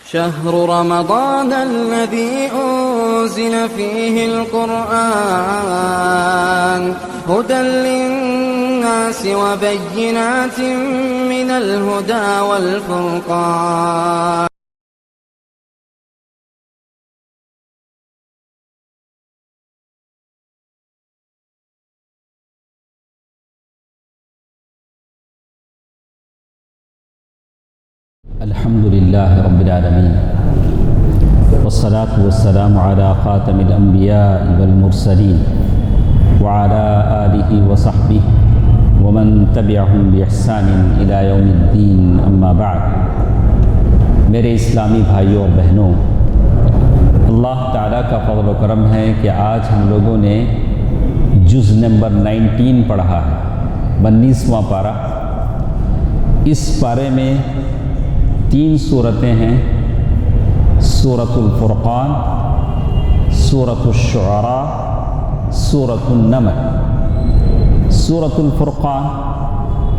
شهر رمضان الذي أنزل فيه القرآن هدى للناس وبينات من الهدى والفرقان. الحمد لله رب العالمين والصلاة والسلام على خاتم الأنبياء والمرسلين وعلى آله وصحبه ومن تبعهم بإحسان إلى يوم الدين أما بعد. میرے اسلامی بھائیوں اور بہنوں، اللہ تعالیٰ کا فضل و کرم ہے کہ آج ہم لوگوں نے جز نمبر 19 پڑھا ہے، 19واں پارہ. اس پارے میں 3 صورتیں ہیں: سورۃ الفرقان، سورۃ الشعراء، سورۃ النمل. سورۃ الفرقان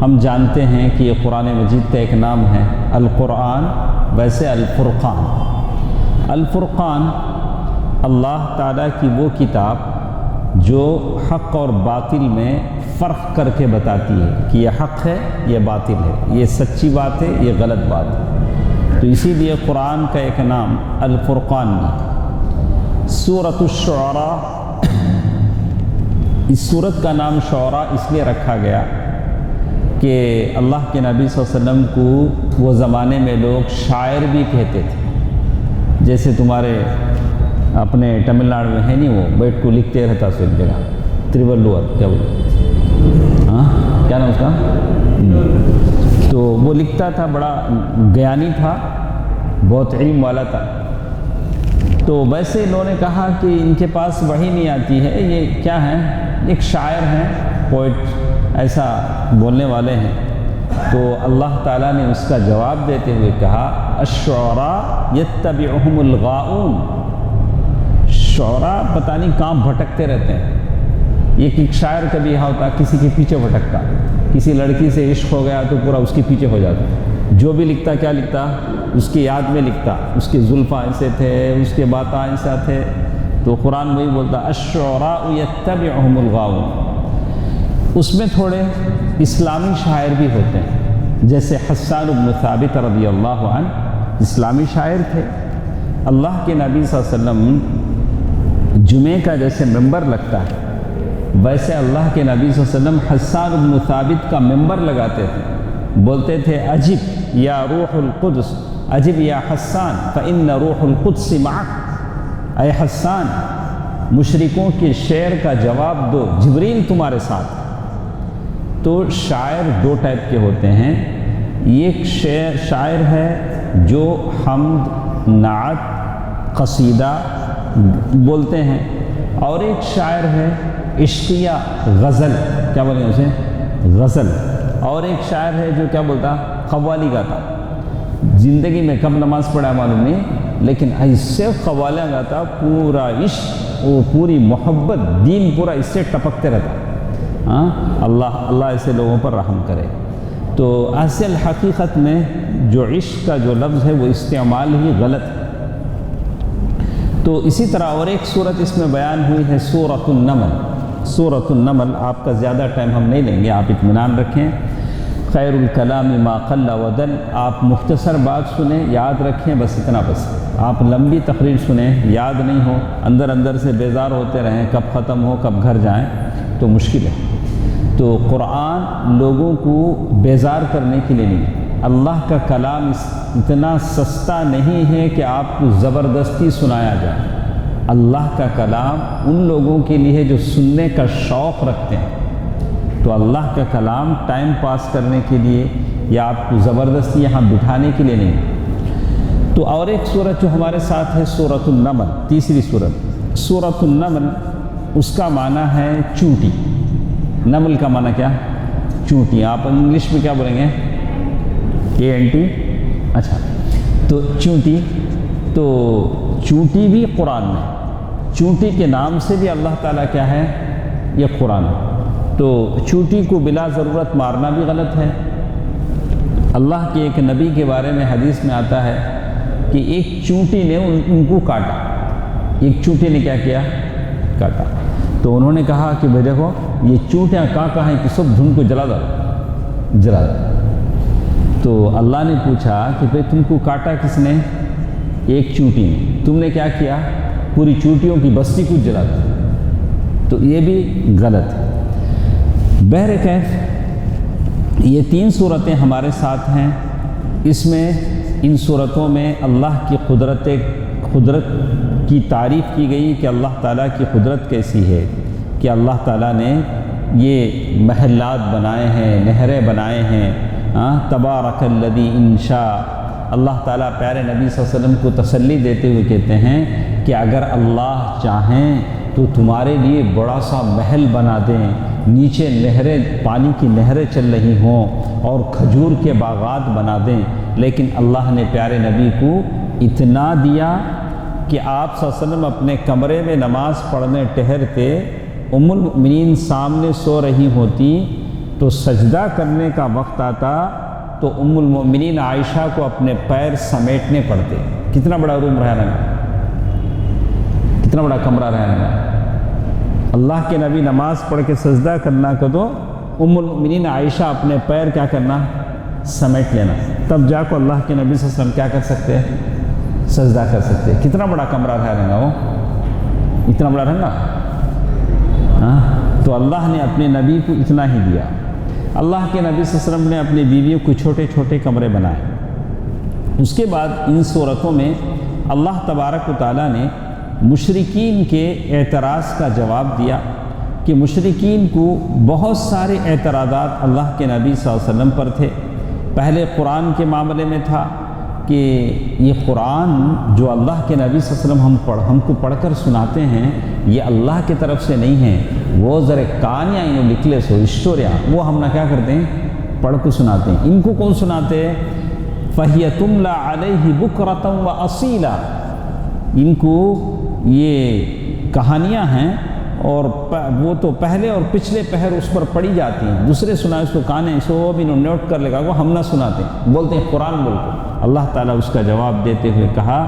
ہم جانتے ہیں کہ یہ قرآن مجید کا ایک نام ہے. القرآن ویسے الفرقان. الفرقان اللہ تعالیٰ کی وہ کتاب جو حق اور باطل میں فرق کر کے بتاتی ہے کہ یہ حق ہے، یہ باطل ہے، یہ سچی بات ہے، یہ غلط بات ہے. تو اسی لیے قرآن کا ایک نام الفرقان ہے. سورۃ الشعراء، اس سورت کا نام شعراء اس لیے رکھا گیا کہ اللہ کے نبی صلی اللہ علیہ وسلم کو وہ زمانے میں لوگ شاعر بھی کہتے تھے. جیسے تمہارے اپنے تمل ناڈو میں ہے نہیں، وہ بیٹھ کو لکھتے رہتا سو ایک جگہ، تریولور کیا بولتے، ہاں کیا نام اس کا، تو وہ لکھتا تھا، بڑا گیانی تھا، بہت علم والا تھا. تو ویسے انہوں نے کہا کہ ان کے پاس وحی نہیں آتی ہے، یہ کیا ہیں، ایک شاعر ہیں، پوئٹ ایسا بولنے والے ہیں. تو اللہ تعالیٰ نے اس کا جواب دیتے ہوئے کہا الشعراء یتبعہم الغاؤون. شعراء پتہ نہیں کہاں بھٹکتے رہتے ہیں. ایک شاعر کبھی یہاں ہوتا، کسی کے پیچھے بھٹکتا، کسی لڑکی سے عشق ہو گیا تو پورا اس کے پیچھے ہو جاتا. جو بھی لکھتا کیا لکھتا، اس کی یاد میں لکھتا، اس کے زلفاں ایسے تھے، اس کے باتاں ایسا تھے. تو قرآن وہی بولتا الشعراء یتبعہم الغاؤون. اس میں تھوڑے اسلامی شاعر بھی ہوتے ہیں، جیسے حسان بن ثابت رضی اللہ عنہ اسلامی شاعر تھے. اللہ کے نبی صلی اللہ علیہ وسلم جمعے کا جیسے ممبر لگتا ہے، ویسے اللہ کے نبی صلی اللہ علیہ وسلم حسان بن ثابت کا ممبر لگاتے تھے. بولتے تھے عجب یا روح القدس، عجب یا حسان فإن روح القدس معک. اے حسان، مشرکوں کے شعر کا جواب دو، جبریل تمہارے ساتھ. تو شاعر 2 ٹائپ کے ہوتے ہیں. ایک شاعر ہے جو حمد، نعت، قصیدہ بولتے ہیں، اور ایک شاعر ہے عشقیہ، غزل، کیا بولیں اسے، غزل. اور ایک شاعر ہے جو کیا بولتا، قوالی گاتا. زندگی میں کب نماز پڑھا معلوم نہیں، لیکن ایسے قوالیاں گاتا، پورا عشق، وہ پوری محبت، دین پورا اس سے ٹپکتے رہتا. ہاں، اللہ ایسے لوگوں پر رحم کرے. تو اصل حقیقت میں جو عشق کا جو لفظ ہے وہ استعمال ہی غلط ہے. تو اسی طرح اور ایک صورت اس میں بیان ہوئی ہے سورۃ النمل. سورۃ النمل آپ کا زیادہ ٹائم ہم نہیں لیں گے، آپ اطمینان رکھیں. خیر الکلام ما قل ودل. آپ مختصر بات سنیں، یاد رکھیں، بس اتنا بس. آپ لمبی تقریر سنیں، یاد نہیں ہو، اندر سے بیزار ہوتے رہیں، کب ختم ہو کب گھر جائیں، تو مشکل ہے. تو قرآن لوگوں کو بیزار کرنے کے لیے نہیں. اللہ کا کلام اتنا سستا نہیں ہے کہ آپ کو زبردستی سنایا جائے. اللہ کا کلام ان لوگوں کے لیے جو سننے کا شوق رکھتے ہیں. تو اللہ کا کلام ٹائم پاس کرنے کے لیے یا آپ کو زبردستی یہاں بٹھانے کے لیے نہیں. تو اور ایک سورت جو ہمارے ساتھ ہے سورۃ النمل، تیسری سورت. سورۃ النمل اس کا معنی ہے چونٹی. نمل کا معنی کیا، چونٹی. آپ انگلش میں کیا بولیں گے، ANT. اچھا، تو چونٹی. تو چونٹی بھی قرآن میں، چونٹی کے نام سے بھی اللہ تعالیٰ کیا ہے، یہ قرآن ہے. تو چونٹی کو بلا ضرورت مارنا بھی غلط ہے. اللہ کے ایک نبی کے بارے میں حدیث میں آتا ہے کہ ایک چونٹی نے ان کو کاٹا، ایک چونٹی نے کیا کیا؟ کاٹا۔ تو انہوں نے کہا کہ بھائی دیکھو یہ چونٹیاں کہاں ہیں کہ سب دھن کو جلا دو۔ تو اللہ نے پوچھا کہ بھائی تم کو کاٹا کس نے؟ ایک چونٹی نے، تم نے کیا کیا؟ پوری چونٹیوں کی بستی کو جلا دی۔ تو یہ بھی غلط ہے۔ بہرکیف یہ 3 صورتیں ہمارے ساتھ ہیں، اس میں ان صورتوں میں اللہ کی قدرت کی تعریف کی گئی کہ اللہ تعالیٰ کی قدرت کیسی ہے، کہ اللہ تعالیٰ نے یہ محلات بنائے ہیں، نہریں بنائے ہیں۔ تبارک الذی انشاء، اللہ تعالیٰ پیارے نبی صلی اللہ علیہ وسلم کو تسلی دیتے ہوئے کہتے ہیں کہ اگر اللہ چاہیں تو تمہارے لیے بڑا سا محل بنا دیں، نیچے نہریں، پانی کی نہریں چل رہی ہوں اور کھجور کے باغات بنا دیں، لیکن اللہ نے پیارے نبی کو اتنا دیا کہ آپ صلی اللہ علیہ وسلم اپنے کمرے میں نماز پڑھنے ٹہرتے، ام المؤمنین سامنے سو رہی ہوتی تو سجدہ کرنے کا وقت آتا تو ام المؤمنین عائشہ کو اپنے پیر سمیٹنے پڑتے۔ کتنا بڑا روم رہنا ہے، کتنا بڑا کمرہ رہنا ہے۔ اللہ کے نبی نماز پڑھ کے سجدہ کرنا کا تو ام المؤمنین عائشہ اپنے پیر کیا کرنا؟ سمیٹ لینا، تب جا کو اللہ کے نبی صلی اللہ علیہ وسلم کیا کر سکتے ہیں؟ سجدہ کر سکتے ہیں۔ کتنا بڑا کمرہ رہنا وہ، اتنا بڑا رہنا۔ تو اللہ نے اپنے نبی کو اتنا ہی دیا۔ اللہ کے نبی صلی اللہ علیہ وسلم نے اپنی بیویوں کو چھوٹے چھوٹے کمرے بنائے۔ اس کے بعد ان صورتوں میں اللہ تبارک و تعالیٰ نے مشرکین کے اعتراض کا جواب دیا کہ مشرکین کو بہت سارے اعتراضات اللہ کے نبی صلی اللہ علیہ وسلم پر تھے۔ پہلے قرآن کے معاملے میں تھا کہ یہ قرآن جو اللہ کے نبی صلی اللہ علیہ وسلم ہم کو پڑھ کر سناتے ہیں یہ اللہ کی طرف سے نہیں ہے، وہ ذرا کہانیاں انہوں لکھ سو اسٹوریاں، وہ ہم نہ کیا کرتے ہیں؟ پڑھ کو سناتے ہیں۔ ان کو کون سناتے ہیں؟ فَهِيَ تُمْلَى عَلَيْهِ بُكْرَةً وَأَصِيلًا، ان کو یہ کہانیاں ہیں اور وہ تو پہلے اور پچھلے پہر اس پر پڑھی جاتی ہیں، دوسرے سنائے اس کو کہانے سو بھی انہوں نوٹ کر لگا وہ ہم نہ سناتے ہیں، بولتے ہیں قرآن بول کو۔ اللہ تعالیٰ اس کا جواب دیتے ہوئے کہا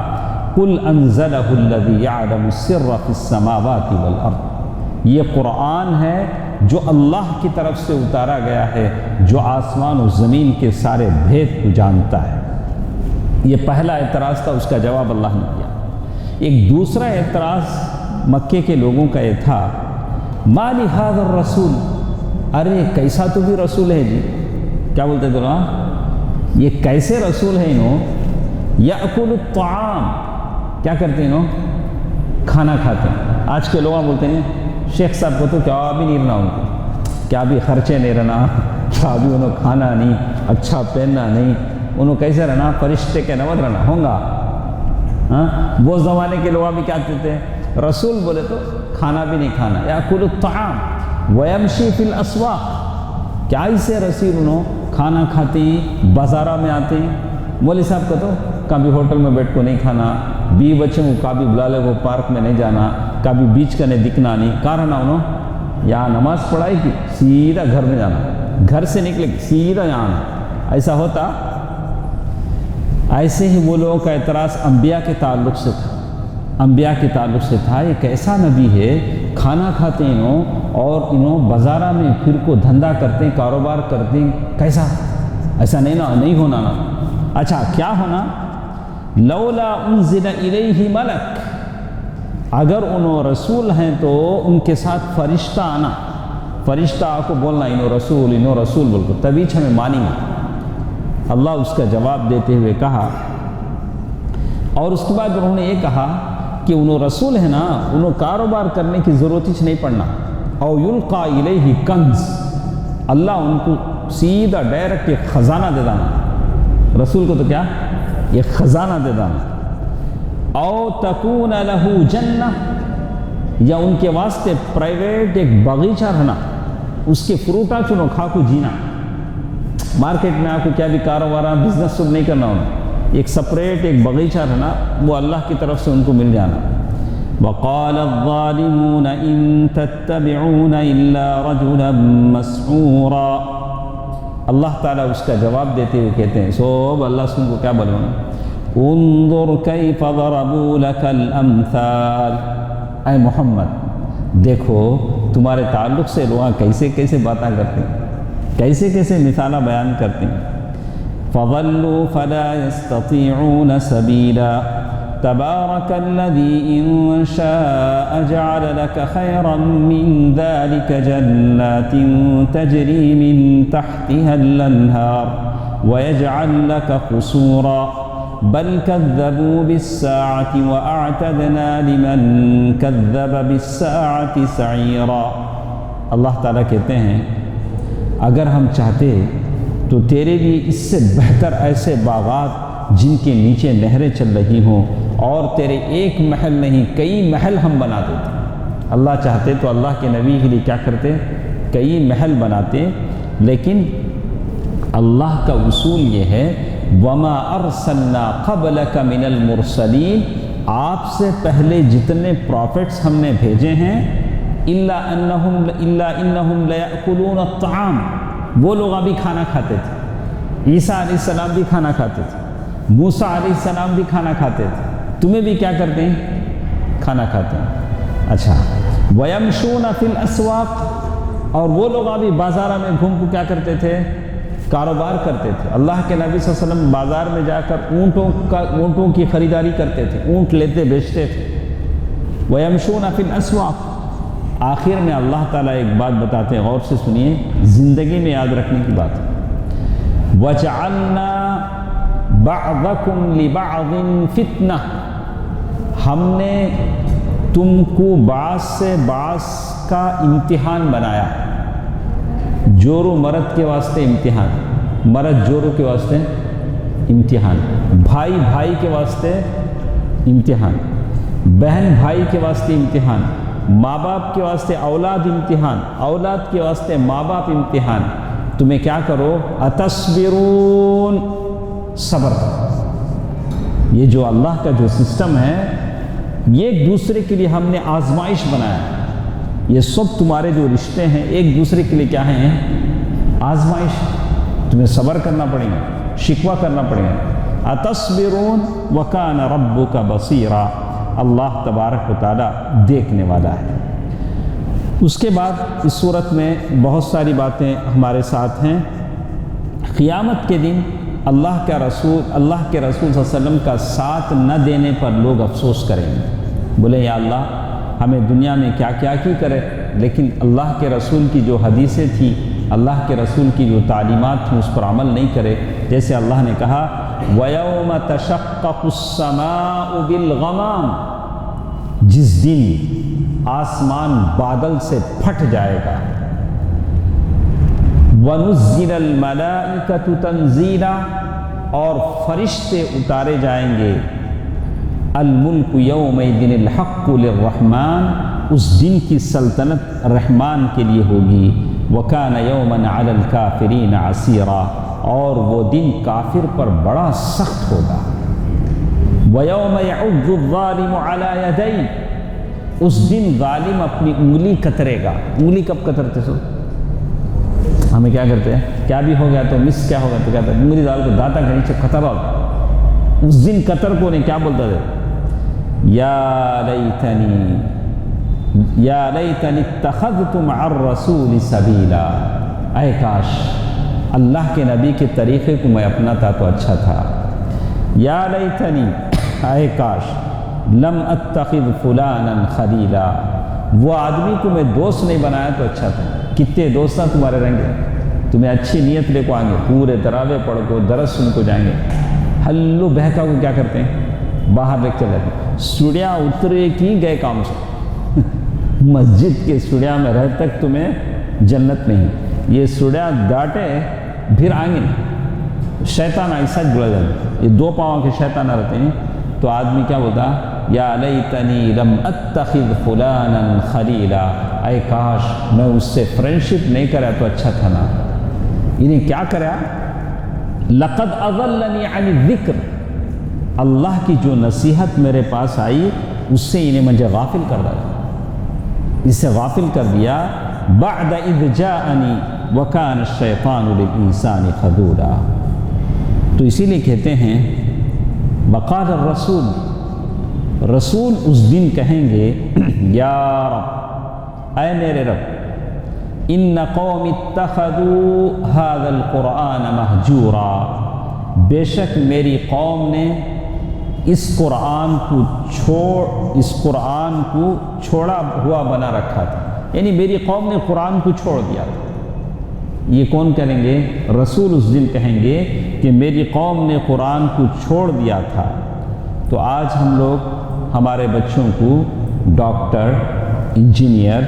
قُلْ أَنزَلَهُ الَّذِي يَعْلَمُ السِّرَّ فِي السَّمَاوَاتِ وَالْأَرْضِ، یہ قرآن ہے جو اللہ کی طرف سے اتارا گیا ہے، جو آسمان و زمین کے سارے بھید کو جانتا ہے۔ یہ پہلا اعتراض تھا، اس کا جواب اللہ نے دیا۔ ایک دوسرا اعتراض مکے کے لوگوں کا یہ تھا مَا لِهَذَا الرَّسُولِ، ارے کیسا تو بھی رسول ہے جی، کیا بولتے تھے یہ کیسے رسول ہے انہوں؟ یأکل الطعام، کیا کرتے ہیں انہوں؟ کھانا کھاتے ہیں۔ آج کے لوگ بولتے ہیں شیخ صاحب کو تو کیا بھی نہیں رہنا، ان کو کیا بھی خرچے نہیں رہنا، کیا بھی انہوں کھانا نہیں، اچھا پہننا نہیں، انہوں کیسے رہنا؟ فرشتے کے نمت رہنا ہونگا۔ وہ زمانے کے لوگ بھی کیا کہتے ہیں؟ رسول بولے تو کھانا بھی نہیں کھانا۔ یأکل الطعام ویمشی فی الاسواق، کیا اسے رسول انہوں کھانا کھاتے ہیں، بازارہ میں آتے ہیں۔ مولوی صاحب کا تو کبھی ہوٹل میں بیٹھ کو نہیں کھانا، بیوی بچوں کو کبھی بلا لے وہ پارک میں نہیں جانا، کبھی بیچ کا نہیں دکھنا نہیں، کہاں رہنا انہوں؟ یہاں نماز پڑھائی کی سیدھا گھر میں جانا، گھر سے نکلے سیدھا یہاں آنا، ایسا ہوتا؟ ایسے ہی وہ لوگوں کا اعتراض انبیاء کے تعلق سے تھا، انبیاء کے تعلق سے تھا یہ کیسا نبی ہے کھانا کھاتے ہیں انہوں اور انہوں بازارہ میں پھر کو دھندا کرتے ہیں، کاروبار کرتے ہیں، کیسا؟ ایسا نہیں ہونا نا۔ اچھا کیا ہونا؟ لولا انزل الیہ ملک، اگر انہوں رسول ہیں تو ان کے ساتھ فرشتہ آنا، فرشتہ آ کو بولنا انہوں رسول بول کو، تبھی ہمیں مانیں گے۔ اللہ اس کا جواب دیتے ہوئے کہا، اور اس کے بعد انہوں نے یہ کہا کہ انہوں رسول ہے نا، انہوں کاروبار کرنے کی ضرورت ہی نہیں پڑنا۔ او یلقا الیہ کنز، اللہ ان کو سیدھا ڈائریکٹ ایک خزانہ دے دانا، رسول کو تو کیا یہ خزانہ دے دانا۔ او تکون لہ جنہ، یا ان کے واسطے پرائیویٹ ایک باغیچہ رہنا، اس کے فروٹا چنو کھا کو جینا، مارکیٹ میں آپ کو کیا بھی کاروبار بزنس سب نہیں کرنا ہونا، ایک سپریٹ ایک باغیچہ رہنا، وہ اللہ کی طرف سے ان کو مل جانا۔ وقال الظالمون ان تتبعون الا رجلا مسحورا، اللہ تعالیٰ اس کا جواب دیتے ہوئے کہتے ہیں سب اللہ سن کو کیا بولنا، انظر کیف ضربوا لک الامثال، اے محمد دیکھو تمہارے تعلق سے لوگ کیسے کیسے باتیں کرتے ہیں، کیسے کیسے مثالہ بیان کرتے ہیں۔ فضلوا فلا يستطيعون سبيلا تبارك الذي إن شاء جعل لك خيرا من ذلك جنات تجري من تحتها الأنهار ويجعل لك قصورا بل كذبوا بالساعة وأعتدنا لمن كذب بالساعة سعيرا۔ اللہ تعالیٰ کہتے ہیں اگر ہم چاہتے تو تیرے لیے اس سے بہتر ایسے باغات جن کے نیچے نہریں چل رہی ہوں، اور تیرے ایک محل نہیں کئی محل ہم بنا دیتے۔ اللہ چاہتے تو اللہ کے نبی کے لیے کیا کرتے، کئی محل بناتے، لیکن اللہ کا اصول یہ ہے وَمَا أَرْسَلْنَا قَبْلَكَ مِنَ الْمُرْسَلِينَ، آپ سے پہلے جتنے پروفٹس ہم نے بھیجے ہیں إِلَّا إِنَّهُمْ لَيَأْكُلُونَ الطَّعَامَ، وہ لوگ ابھی کھانا کھاتے تھے، عیسیٰ علیہ السلام بھی کھانا کھاتے تھے، موسیٰ علیہ السلام بھی کھانا کھاتے تھے، تمہیں بھی کیا کرتے ہیں، کھانا کھاتے ہیں۔ اچھا وَيَمْشُونَ فِي الْأَسْوَاقِ، اور وہ لوگ ابھی بازار میں گھوم کو کیا کرتے تھے، کاروبار کرتے تھے۔ اللہ کے نبی صلی اللہ علیہ وسلم بازار میں جا کر اونٹوں کی خریداری کرتے تھے، اونٹ لیتے بیچتے تھے۔ وَيَمْشُونَ فِي الْأَسْوَاقِ، آخر میں اللہ تعالیٰ ایک بات بتاتے ہیں، غور سے سنیے، زندگی میں یاد رکھنے کی بات ہے۔ وَجَعَلْنَا بَعْضَكُمْ لِبَعْضٍ فِتْنَةً، ہم نے تم کو بعض سے بعض کا امتحان بنایا، جور و مرد کے واسطے امتحان، مرد جورو کے واسطے امتحان، بھائی بھائی کے واسطے امتحان، بہن بھائی کے واسطے امتحان، ماں باپ کے واسطے اولاد امتحان، اولاد کے واسطے ماں باپ امتحان۔ تمہیں کیا کرو، اتصبرون، صبر کرو۔ یہ جو اللہ کا جو سسٹم ہے، یہ ایک دوسرے کے لیے ہم نے آزمائش بنایا۔ یہ سب تمہارے جو رشتے ہیں ایک دوسرے کے لیے کیا ہیں، آزمائش۔ تمہیں صبر کرنا پڑے گا، شکوہ کرنا پڑے گا۔ اتصبرون وکان ربک بصیرا، اللہ تبارک و تعالیٰ دیکھنے والا ہے۔ اس کے بعد اس صورت میں بہت ساری باتیں ہمارے ساتھ ہیں۔ قیامت کے دن اللہ کے رسول صلی اللہ علیہ وسلم کا ساتھ نہ دینے پر لوگ افسوس کریں گے، بولے یا اللہ ہمیں دنیا میں کیا کیا کی کرے، لیکن اللہ کے رسول کی جو حدیثیں تھیں، اللہ کے رسول کی جو تعلیمات تھیں، اس پر عمل نہیں کرے۔ جیسے اللہ نے کہا وَيَوْمَ تَشَقَّقُ السَّمَاءُ بِالْغَمَامِ، جس دن آسمان بادل سے پھٹ جائے گا، وَنُزِّلَ الْمَلَائِكَةُ تَنزِيلًا، اور فرشتے اتارے جائیں گے۔ الملک یومئذ الحق للرحمن، اس دن کی سلطنت رحمان کے لیے ہوگی۔ وَكَانَ يَوْمًا عَلَى الْكَافِرِينَ عَسِيرًا، اور وہ دن کافر پر بڑا سخت ہوگا۔ وَيَوْمَ يَعُضُّ الظَّالِمُ عَلَى يَدَيْهِ، اس دن ظالم اپنی انگلی کترے گا۔ انگلی کب کترتے سو؟ ہمیں کیا کرتے ہیں، کیا بھی ہو گیا تو مس کیا ہوگا تو کہتا ہے انگلی ڈال کو داتا کے نیچے قطر ہوگا۔ اس دن قطر کو نہیں کیا بولتا تھا، یا لیتنی اتخذت مع الرسول سبیلا، اے کاش اللہ کے نبی کے طریقے کو میں اپناتا تو اچھا تھا۔ یا لیتنی، اے کاش لم اتخذ فلانا خلیلا، وہ آدمی کو میں دوست نہیں بنایا تو اچھا تھا۔ کتنے دوست تمہارے رہیں گے، تمہیں اچھی نیت لے کو آئیں گے، پورے تراوے پڑھ کو درس سن کو جائیں گے، ہلو بہکا کو کیا کرتے ہیں، باہر لے چلے جاتے ہیں۔ سڑیاں اترے کی گئے کام سے، مسجد کے سڑیاں میں رہ تک تمہیں جنت نہیں، یہ سڑیاں ڈانٹے پھر آئیں گے نہیں۔ شیطان ایسا جڑا جاتا، یہ دو پاؤں کے شیطان رہتے ہیں، تو آدمی کیا بولتا، یا لیتنی لم اتخذ فلانا خلیلا، اے کاش میں اس سے فرینڈشپ نہیں کرا تو اچھا تھا نا۔ انہیں کیا کرا، لقد اضلنی عن الذکر، اللہ کی جو نصیحت میرے پاس آئی اس سے انہیں مجھے غافل کر دیا، اس سے غافل کر دیا۔ بعد اذ جاءنی وکان الشیطان للانسان خذولا، تو اسی لیے کہتے ہیں وقال الرسول، رسول اس دن کہیں گے یا رب، اے میرے رب، ان قوم اتخذوا هذا القرآن مہجورا، بے شک میری قوم نے اس قرآن کو چھوڑا ہوا بنا رکھا تھا، یعنی میری قوم نے قرآن کو چھوڑ دیا تھا۔ یہ کون کریں گے؟ رسول اس دن کہیں گے کہ میری قوم نے قرآن کو چھوڑ دیا تھا۔ تو آج ہم لوگ ہمارے بچوں کو ڈاکٹر، انجینئر،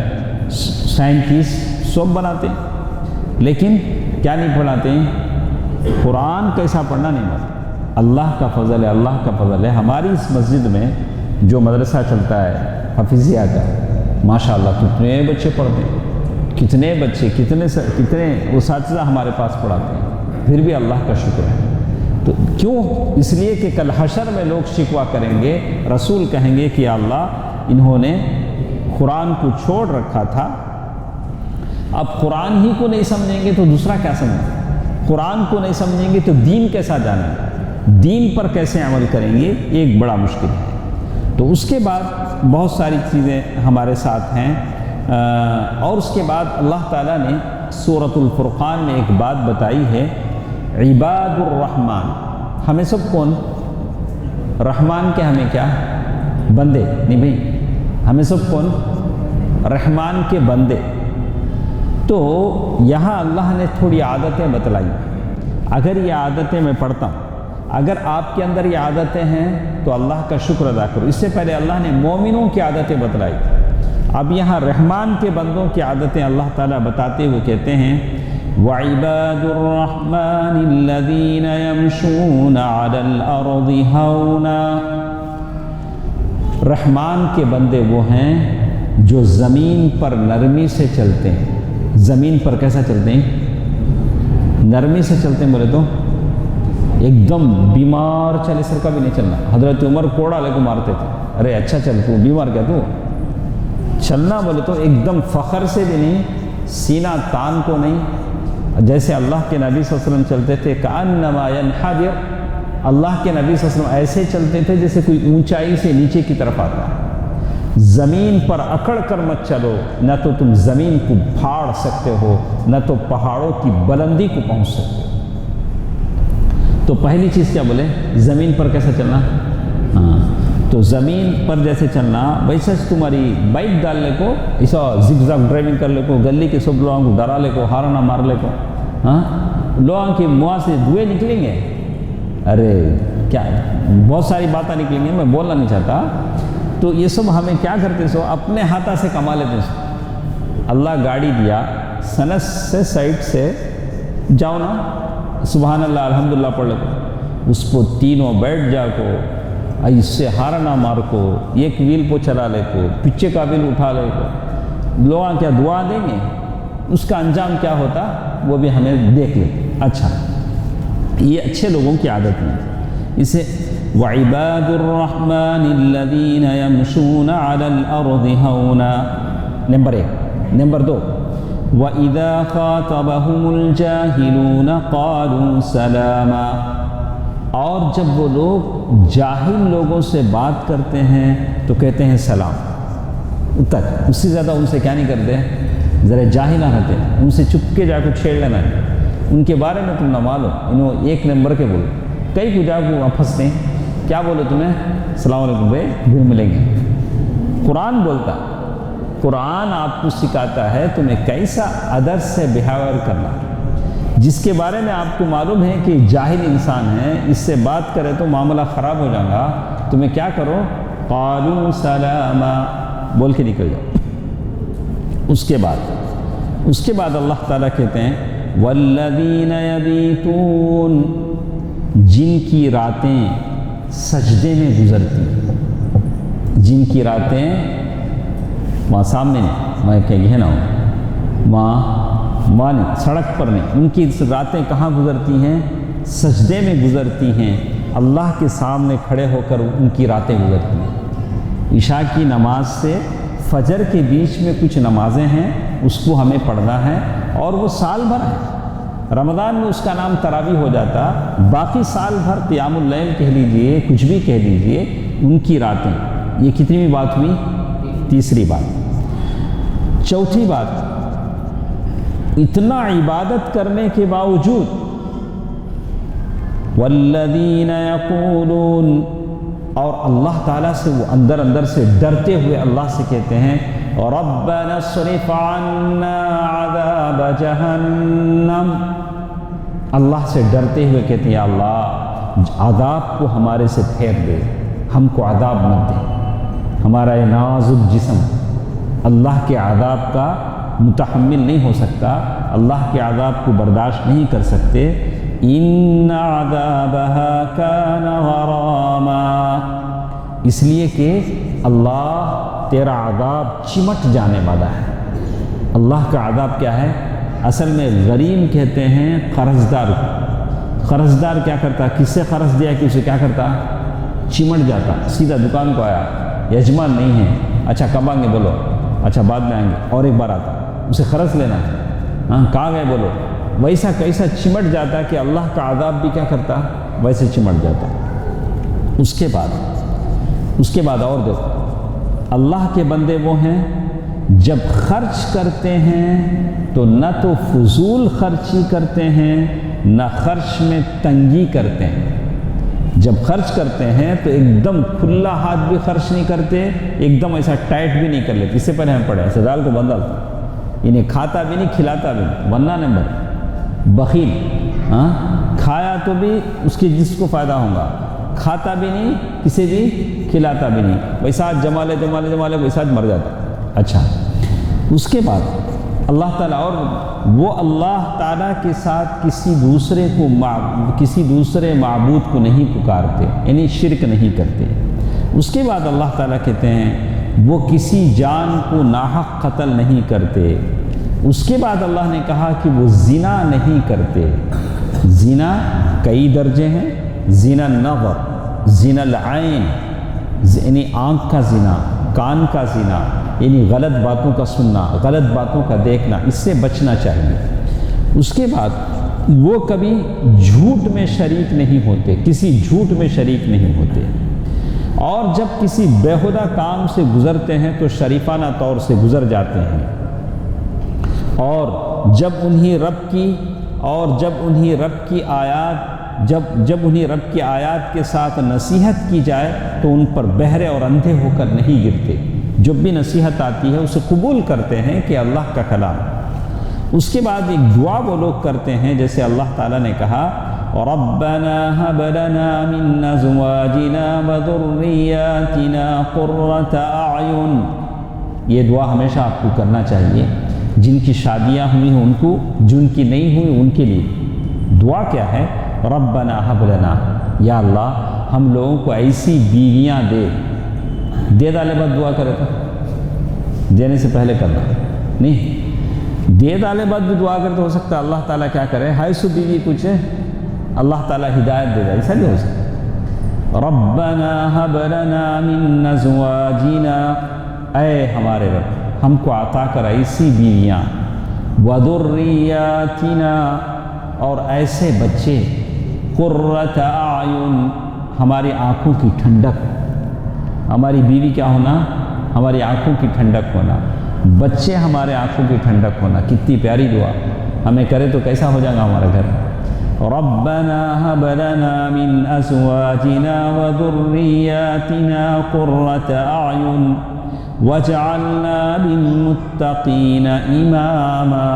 سائنٹسٹ سب بناتے ہیں، لیکن کیا نہیں پڑھاتے ہیں؟ قرآن کیسا پڑھنا نہیں پڑھتا۔ اللہ کا فضل ہے، اللہ کا فضل ہے، ہماری اس مسجد میں جو مدرسہ چلتا ہے حفیظیہ کا، ماشاءاللہ کتنے بچے پڑھتے ہیں، کتنے بچے، کتنے اساتذہ ہمارے پاس پڑھاتے ہیں، پھر بھی اللہ کا شکر ہے۔ تو کیوں؟ اس لیے کہ کل حشر میں لوگ شکوہ کریں گے، رسول کہیں گے کہ یا اللہ انہوں نے قرآن کو چھوڑ رکھا تھا۔ اب قرآن ہی کو نہیں سمجھیں گے تو دوسرا کیا سمجھیں؟ قرآن کو نہیں سمجھیں گے تو دین کیسا جانیں گے؟ دین پر کیسے عمل کریں گے؟ ایک بڑا مشکل ہے۔ تو اس کے بعد بہت ساری چیزیں ہمارے ساتھ ہیں، اور اس کے بعد اللہ تعالیٰ نے سورۃ الفرقان میں ایک بات بتائی ہے، عباد الرحمن، ہمیں سب کون؟ رحمان کے ہمیں کیا؟ بندے، نہیں بھائی، ہمیں سب کون؟ رحمان کے بندے۔ تو یہاں اللہ نے تھوڑی عادتیں بتلائی، اگر یہ عادتیں میں پڑھتا ہوں، اگر آپ کے اندر یہ عادتیں ہیں تو اللہ کا شکر ادا کرو۔ اس سے پہلے اللہ نے مومنوں کی عادتیں بتلائی، اب یہاں رحمان کے بندوں کی عادتیں اللہ تعالیٰ بتاتے ہوئے کہتے ہیں وَعِبَادُ الرَّحْمَنِ الَّذِينَ يَمْشُونَ عَلَى الْأَرْضِ هَوْنًا، رحمان کے بندے وہ ہیں جو زمین پر نرمی سے چلتے ہیں۔ زمین پر کیسا چلتے ہیں؟ نرمی سے چلتے ہیں، بولے تو ایک دم بیمار چلے سر کا بھی نہیں چلنا۔ حضرت عمر کوڑا لے کو مارتے تھے، ارے اچھا چل، تو بیمار کیا تو چلنا، بولے تو ایک دم فخر سے بھی نہیں، سینہ تان کو نہیں، جیسے اللہ کے نبی صلی اللہ علیہ وسلم چلتے تھے کأنما ينحدر، اللہ کے نبی صلی اللہ علیہ وسلم ایسے چلتے تھے جیسے کوئی اونچائی سے نیچے کی طرف آتا ہے۔ زمین پر اکڑ کر مت چلو، نہ تو تم زمین کو پھاڑ سکتے ہو، نہ تو پہاڑوں کی بلندی کو پہنچ سکتے ہو۔ تو پہلی چیز کیا بولے؟ زمین پر کیسا چلنا؟ ہاں، تو زمین پر جیسے چلنا ویسا تمہاری بائک ڈالنے کو، ایسا زگ زگ ڈرائیونگ کر لے کو، گلی کے سب لوگوں کو ڈرا لے کو، ہارنا مار لے کو، ہاں لوگوں کے منہ سے دھوئے نکلیں گے، ارے کیا بہت ساری باتیں نکلیں گی، میں بولنا نہیں چاہتا۔ تو یہ سب ہمیں کیا کرتے سو اپنے ہاتھوں سے کما لیتے سو۔ اللہ گاڑی دیا، سنس سے سائڈ سے جاؤ نا، سبحان اللہ الحمدللہ پڑھ لے کو، اس کو تینوں بیٹھ جا کو، اس سے ہارنا مار کو، ایک ویل کو چلا لے کو، پیچھے کا ویل اٹھا لے کو، لوگ کیا دعا دیں گے؟ اس کا انجام کیا ہوتا وہ بھی ہمیں دیکھ لیں۔ اچھا، یہ اچھے لوگوں کی عادت ہے۔ اسے وَعِبَادُ الرَّحْمَنِ الَّذِينَ يَمْشُونَ عَلَى الْأَرْضِ هَوْنًا، نمبر 1۔ نمبر 2، وَإِذَا خَاطَبَهُمُ الْجَاهِلُونَ قَالُوا سَلَامًا، اور جب وہ لوگ جاہل لوگوں سے بات کرتے ہیں تو کہتے ہیں سلام تک، اس سے زیادہ ان سے کیا نہیں کرتے؟ ذرا جاہل نہ رہتے، ان سے چپ کے جا کو چھیڑ لینا ہے، ان کے بارے میں تم نہ مالو، انہوں ایک نمبر کے بولو، کئی کو جا کو پھنستے ہیں، کیا بولو تمہیں؟ السلام علیکم بھائی، پھر ملیں گے۔ قرآن بولتا، قرآن آپ کو سکھاتا ہے تمہیں کیسا ادب سے بیہیویئر کرنا، جس کے بارے میں آپ کو معلوم ہے کہ جاہل انسان ہے، اس سے بات کرے تو معاملہ خراب ہو جائے گا، تمہیں کیا کرو؟ قالوا سلاما بول کے نکل جاؤ۔ اس کے بعد اللہ تعالیٰ کہتے ہیں والذین یبیتون، جن کی راتیں سجدے میں گزرتی، جن کی راتیں وہاں سامنے نہیں، میں کہ گھنا ہوں وہاں نہیں، سڑک پر نہیں، ان کی راتیں کہاں گزرتی ہیں؟ سجدے میں گزرتی ہیں، اللہ کے سامنے کھڑے ہو کر ان کی راتیں گزرتی ہیں۔ عشاء کی نماز سے فجر کے بیچ میں کچھ نمازیں ہیں، اس کو ہمیں پڑھنا ہے، اور وہ سال بھر ہے، رمضان میں اس کا نام تراویح ہو جاتا، باقی سال بھر قیام اللیل کہہ لیجئے، کچھ بھی کہہ لیجئے، ان کی راتیں۔ یہ کتنی بات ہوئی؟ تیسری بات۔ چوتھی بات، اتنا عبادت کرنے کے باوجود والذین یقولون، اور اللہ تعالیٰ سے وہ اندر سے ڈرتے ہوئے اللہ سے کہتے ہیں ربنا اصرف عنا عذاب جہنم، اللہ سے ڈرتے ہوئے کہتے ہیں یا اللہ عذاب کو ہمارے سے پھیر دے، ہم کو عذاب مت دے، ہمارا یہ نازک جسم اللہ کے عذاب کا متحمل نہیں ہو سکتا، اللہ کے عذاب کو برداشت نہیں کر سکتے۔ ان عذابها كان غراما، اس لیے کہ اللہ تیرا عذاب چمٹ جانے والا ہے۔ اللہ کا عذاب کیا ہے؟ اصل میں غریم کہتے ہیں قرضدار کو۔ قرضدار کیا کرتا؟ کس سے قرض دیا کہ اسے کیا کرتا؟ چمٹ جاتا، سیدھا دکان کو آیا، یجمان نہیں ہے، اچھا کب آئیں گے بولو، اچھا بعد میں آئیں گے، اور ایک بار آتا، اسے قرض لینا ہے، ہاں کہاں گئے بولو، ویسا کیسا چمٹ جاتا کہ اللہ کا عذاب بھی کیا کرتا؟ ویسے چمٹ جاتا۔ اس کے بعد اور دیکھو، اللہ کے بندے وہ ہیں جب خرچ کرتے ہیں تو نہ تو فضول خرچی کرتے ہیں نہ خرچ میں تنگی کرتے ہیں۔ جب خرچ کرتے ہیں تو ایک دم کھلا ہاتھ بھی خرچ نہیں کرتے، ایک دم ایسا ٹائٹ بھی نہیں کر لیتے۔ اس سے پہلے ہم پڑھے سدال کو بدل، انہیں کھاتا بھی نہیں کھلاتا بھی نہیں، ورنہ نمبر بخیل، ہاں کھایا تو بھی اس کے جس کو فائدہ ہوگا، کھاتا بھی نہیں کسی بھی کھلاتا بھی نہیں، ویسا جما لے ویسا مر جاتا۔ اچھا اس کے بعد اللہ تعالیٰ، اور وہ اللہ تعالیٰ کے ساتھ کسی دوسرے معبود کو نہیں پکارتے، یعنی شرک نہیں کرتے۔ اس کے بعد اللہ تعالیٰ کہتے ہیں وہ کسی جان کو ناحق قتل نہیں کرتے۔ اس کے بعد اللہ نے کہا کہ وہ زنا نہیں کرتے۔ زنا کئی درجے ہیں، زنا النظر، زنا العین، یعنی آنکھ کا زنا، کان کا زنا، یعنی غلط باتوں کا سننا، غلط باتوں کا دیکھنا، اس سے بچنا چاہیے۔ اس کے بعد وہ کبھی جھوٹ میں شریک نہیں ہوتے، کسی جھوٹ میں شریک نہیں ہوتے، اور جب کسی بیہودہ کام سے گزرتے ہیں تو شریفانہ طور سے گزر جاتے ہیں، اور جب انہیں رب کی آیات کے ساتھ نصیحت کی جائے تو ان پر بہرے اور اندھے ہو کر نہیں گرتے، جب بھی نصیحت آتی ہے اسے قبول کرتے ہیں کہ اللہ کا کلام۔ اس کے بعد ایک دعا وہ لوگ کرتے ہیں جیسے اللہ تعالیٰ نے کہا ربنا هب لنا من ازواجنا وذرياتنا قرة اعین، یہ دعا ہمیشہ آپ کو کرنا چاہیے۔ جن کی شادیاں ہوئی ہیں ان کو، جن کی نہیں ہوئی ان کے لیے دعا کیا ہے؟ ربنا هب لنا، یا اللہ ہم لوگوں کو ایسی بیویاں دے ڈالے بعد دعا کرے تو دینے سے پہلے کرنا نہیں، دے ڈالے بعد بھی دعا کرتے ہو سکتا ہے اللہ تعالیٰ کیا کرے، ہائی سو بیوی کچھ ہے اللہ تعالیٰ ہدایت دے دے، ایسا نہیں ہو سکتا۔ ربنا هب لنا من ازواجنا، اے ہمارے رب ہم کو عطا کر ایسی بیویاں، وذریاتنا، اور ایسے بچے، قرۃ اعین، ہماری آنکھوں کی ٹھنڈک، ہماری بیوی کیا ہونا؟ ہماری آنکھوں کی ٹھنڈک ہونا، بچے ہمارے آنکھوں کی ٹھنڈک ہونا۔ کتنی پیاری دعا، ہمیں کرے تو کیسا ہو جائے گا ہمارا گھر۔ ربنا هب لنا من ازواجنا وذرياتنا قرة اعین وجعلنا للمتقین اماما،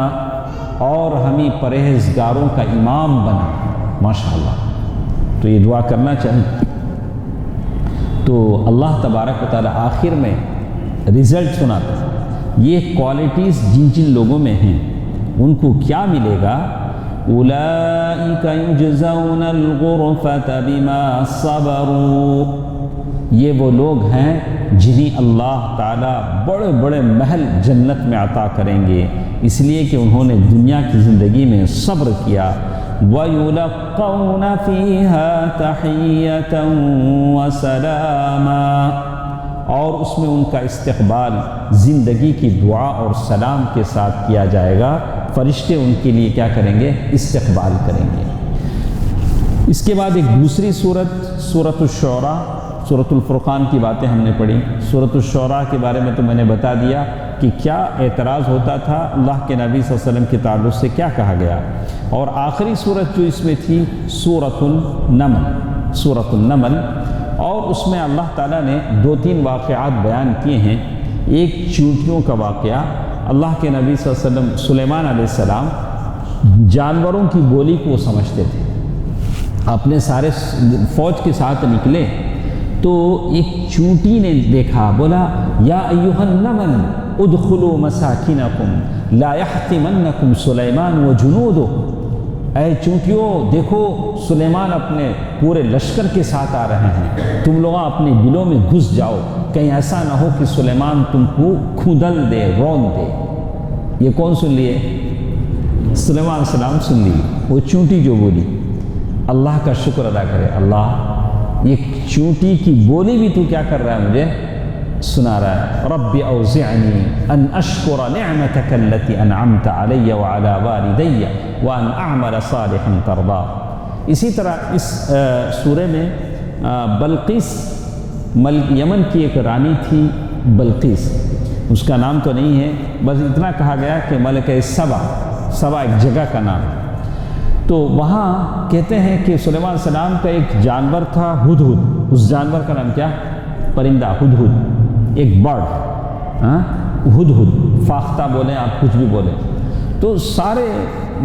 اور ہمیں پرہیزگاروں کا امام بنا۔ ماشاءاللہ، تو یہ دعا کرنا چاہیے۔ تو اللہ تبارک و تعالی آخر میں رزلٹ سناتا ہے، یہ کوالٹیز جن جن لوگوں میں ہیں ان کو کیا ملے گا؟ اولئک یجزون الغرفۃ بما صبروا، یہ وہ لوگ ہیں جنہیں اللہ تعالیٰ بڑے بڑے محل جنت میں عطا کریں گے، اس لیے کہ انہوں نے دنیا کی زندگی میں صبر کیا۔ وَيُلَقَّوْنَ فِيهَا تَحِيَّةً وَسَلَامًا، اور اس میں ان کا استقبال زندگی کی دعا اور سلام کے ساتھ کیا جائے گا۔ فرشتے ان کے لیے کیا کریں گے؟ استقبال کریں گے۔ اس کے بعد ایک دوسری صورت، سورۃ الشعراء، سورۃ الفرقان کی باتیں ہم نے پڑھی۔ سورۃ الشعراء کے بارے میں تو میں نے بتا دیا کہ کیا اعتراض ہوتا تھا، اللہ کے نبی صلی اللہ علیہ وسلم کے تعلق سے کیا کہا گیا۔ اور آخری صورت جو اس میں تھی سورۃ النمل، سورۃ النمل، اور اس میں اللہ تعالیٰ نے 2-3 واقعات بیان کیے ہیں۔ ایک چونٹیوں کا واقعہ، اللہ کے نبی صلی اللہ علیہ وسلم سلیمان علیہ السلام جانوروں کی بولی کو سمجھتے تھے، اپنے سارے فوج کے ساتھ نکلے تو ایک چونٹی نے دیکھا، بولا یا ایھا النمل ادخلوا مساکنکم لا یحطمنکم سلیمان وجنودہ، اے چونٹیوں دیکھو سلیمان اپنے پورے لشکر کے ساتھ آ رہے ہیں، تم لوگ اپنے بلوں میں گھس جاؤ، کہیں ایسا نہ ہو کہ سلیمان تم کو کھودل دے، رون دے۔ یہ کون سن لیے؟ سلیمان علیہ السلام سن لیے، وہ چونٹی جو بولی۔ اللہ کا شکر ادا کرے، اللہ یہ چونٹی کی بولی بھی تو کیا کر رہا ہے؟ مجھے سنا رہا ہے۔ رب اوزعنی ان اشکر نعمتک التی انعمت علی وعلی والدی وان اعمل صالحا ترضاه۔ اسی طرح اس سورہ میں بلقیس، یمن کی ایک رانی تھی بلقیس، اس کا نام تو نہیں ہے، بس اتنا کہا گیا کہ ملکہ سبا ایک جگہ کا نام۔ تو وہاں کہتے ہیں کہ سلیمان علیہ السلام کا ایک جانور تھا ہدہد، اس جانور کا نام کیا؟ پرندہ، ہدہد، ایک برڈ، ہدہد، فاختہ بولیں آپ، کچھ بھی بولیں۔ تو سارے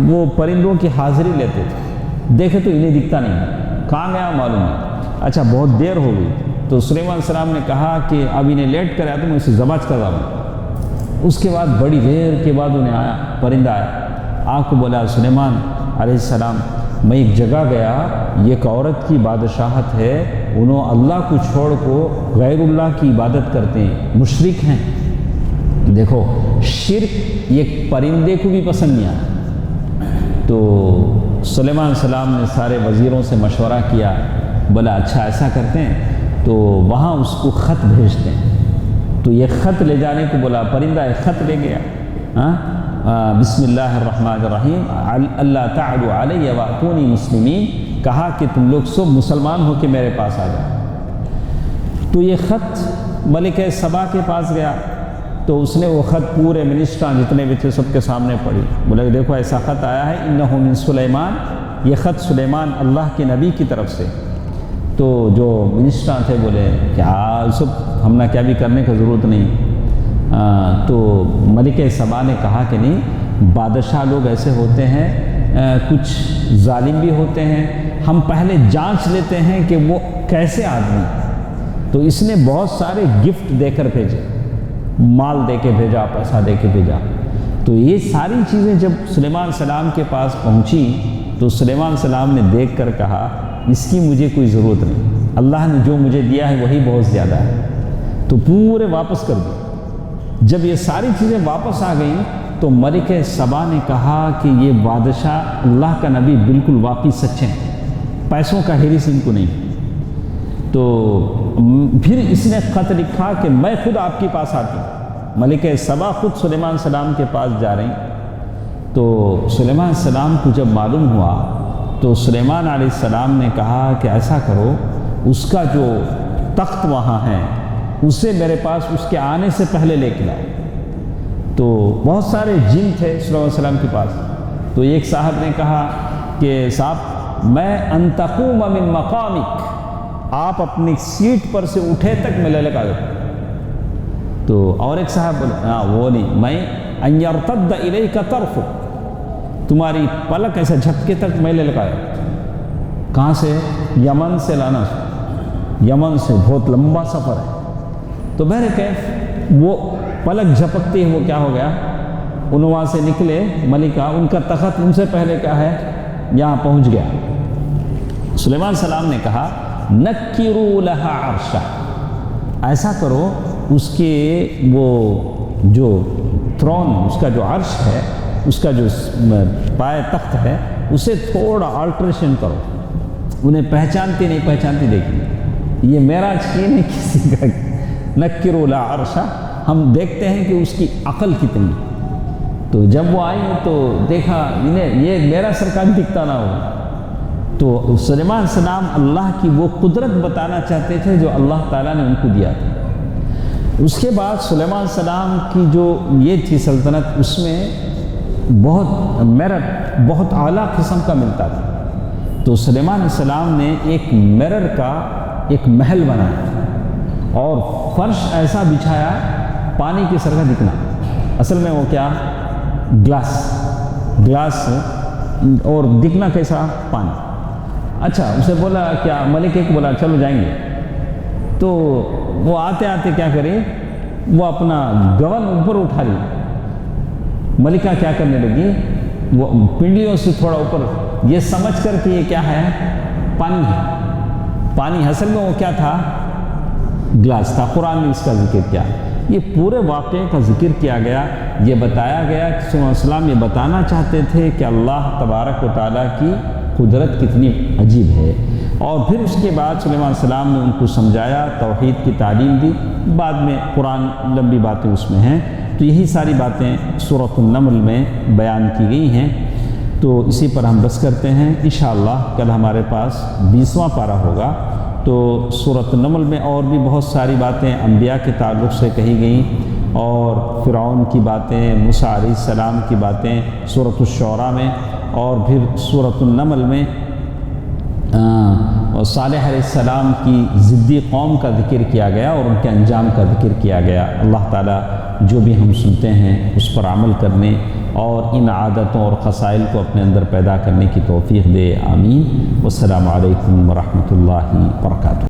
وہ پرندوں کی حاضری لیتے تھے، دیکھے تو انہیں دکھتا نہیں، کہاں گیا معلوم نہیں۔ اچھا بہت دیر ہو گئی تو سلیمان علیہ السلام نے کہا کہ اب انہیں لیٹ کر آیا تو میں اسے ذبح کر رہا ہوں۔ اس کے بعد بڑی دیر کے بعد انہیں آیا، پرندہ آیا، آ کو بولا سلیمان علیہ السلام میں ایک جگہ گیا، یہ ایک عورت کی بادشاہت ہے، انہوں اللہ کو چھوڑ کو غیر اللہ کی عبادت کرتے ہیں، مشرک ہیں۔ دیکھو شرک ایک پرندے کو بھی پسند نہیں آیا۔ تو سلیمان علیہ السلام نے سارے وزیروں سے مشورہ کیا، بولا اچھا ایسا کرتے ہیں تو وہاں اس کو خط بھیجتے ہیں۔ تو یہ خط لے جانے کو بولا، پرندہ ایک خط لے گیا، بسم اللہ الرحمن الرحیم اللہ تعالی علیہ واتونی مسلمین، کہا کہ تم لوگ سب مسلمان ہو کے میرے پاس آ جاؤ۔ تو یہ خط ملکہ سبا کے پاس گیا، تو اس نے وہ خط پورے منسٹران جتنے بھی تھے سب کے سامنے پڑھی، بولے دیکھو ایسا خط آیا ہے، انہ من سلیمان، یہ خط سلیمان اللہ کے نبی کی طرف سے۔ تو جو منسٹران تھے بولے کیا سب ہم نے کیا بھی کرنے کا ضرورت نہیں۔ تو ملکہ سبا نے کہا کہ نہیں، بادشاہ لوگ ایسے ہوتے ہیں، کچھ ظالم بھی ہوتے ہیں، ہم پہلے جانچ لیتے ہیں کہ وہ کیسے آدمی۔ تو اس نے بہت سارے گفٹ دے کر بھیجے، مال دے کے بھیجا، پیسہ دے کے بھیجا۔ تو یہ ساری چیزیں جب سلیمان علیہ السلام کے پاس پہنچی تو سلیمان علیہ السلام نے دیکھ کر کہا اس کی مجھے کوئی ضرورت نہیں، اللہ نے جو مجھے دیا ہے وہی بہت زیادہ ہے۔ تو پورے واپس کر دیا۔ جب یہ ساری چیزیں واپس آ گئیں تو ملکہ سبا نے کہا کہ یہ بادشاہ اللہ کا نبی بالکل واقعی سچے ہیں، پیسوں کا ہرس ان کو نہیں۔ تو پھر اس نے خط لکھا کہ میں خود آپ کے پاس آتی ہوں۔ ملکہ سبا خود سلیمان علیہ السلام کے پاس جا رہی۔ تو سلیمان علیہ السلام کو جب معلوم ہوا تو سلیمان علیہ السلام نے کہا کہ ایسا کرو، اس کا جو تخت وہاں ہے اسے میرے پاس اس کے آنے سے پہلے لے کے لاؤ۔ تو بہت سارے جن تھے سلیمان علیہ السلام کے پاس۔ تو ایک صاحب نے کہا کہ صاحب میں ان تقوم من مقامک، آپ اپنی سیٹ پر سے اٹھے تک میں لے لگا دوں۔ تو اور ایک صاحب بولے وہ نہیں، میں ان یرتد الیک طرفک، تمہاری پلک ایسا جھپکے تک میں لے لگایا۔ کہاں سے؟ یمن سے لانا، یمن سے بہت لمبا سفر ہے۔ تو بہرکیف وہ پلک جھپکتی ہے، وہ کیا ہو گیا، ان وہاں سے نکلے ملکہ، ان کا تخت ان سے پہلے کیا ہے یہاں پہنچ گیا۔ سلیمان علیہ السلام نے کہا نکروا لہا عرشہ، ایسا کرو اس کے وہ جو تھرون، اس کا جو عرش ہے، اس کا جو پائے تخت ہے، اسے تھوڑا آلٹریشن کرو، انہیں پہچانتی نہیں پہچانتی دیکھیں، یہ میرا چین ہے کسی کا۔ نکروا لہا عرشہ، ہم دیکھتے ہیں کہ اس کی عقل کتنی، تو جب وہ آئی تو دیکھا انہیں یہ میرا سرکار دکھتا نہ ہو، تو سلیمان السلام اللہ کی وہ قدرت بتانا چاہتے تھے جو اللہ تعالیٰ نے ان کو دیا تھا۔ اس کے بعد سلیمان السلام کی جو یہ تھی سلطنت، اس میں بہت میرٹ بہت اعلیٰ قسم کا ملتا تھا، تو سلیمان السلام نے ایک میرر کا ایک محل بنایا اور فرش ایسا بچھایا پانی کی طرح دکھنا، اصل میں وہ کیا گلاس اور دکھنا کیسا پانی۔ اچھا اسے بولا کیا ملکے کو بولا چلو جائیں گے، تو وہ آتے آتے کیا کرے وہ اپنا گون اوپر اٹھا لی، ملکہ کیا کرنے لگی وہ پنڈلیوں سے تھوڑا اوپر، یہ سمجھ کر کہ یہ کیا ہے پانی ہے، پانی اصل میں وہ کیا تھا گلاس تھا۔ قرآن نے اس کا ذکر کیا، یہ پورے واقعے کا ذکر کیا گیا، یہ بتایا گیا کہ سلیمان علیہ السلام یہ بتانا چاہتے تھے کہ اللہ تبارک و تعالیٰ کی قدرت کتنی عجیب ہے۔ اور پھر اس کے بعد سلیمان علیہ السلام نے ان کو سمجھایا، توحید کی تعلیم دی، بعد میں قرآن لمبی باتیں اس میں ہیں، تو یہی ساری باتیں سورۃ النمل میں بیان کی گئی ہیں۔ تو اسی پر ہم بس کرتے ہیں، انشاءاللہ کل ہمارے پاس 20واں پارہ ہوگا، تو سورۃ النمل میں اور بھی بہت ساری باتیں انبیاء کے تعلق سے کہی گئیں، اور فرعون کی باتیں، موسیٰ علیہ السلام کی باتیں سورۃ الشعراء میں، اور پھر سورۃ النمل میں صالح علیہ السلام کی ضدی قوم کا ذکر کیا گیا اور ان کے انجام کا ذکر کیا گیا۔ اللہ تعالیٰ جو بھی ہم سنتے ہیں اس پر عمل کرنے اور ان عادتوں اور خصائل کو اپنے اندر پیدا کرنے کی توفیق دے، آمین۔ والسلام علیکم ورحمۃ اللہ وبرکاتہ۔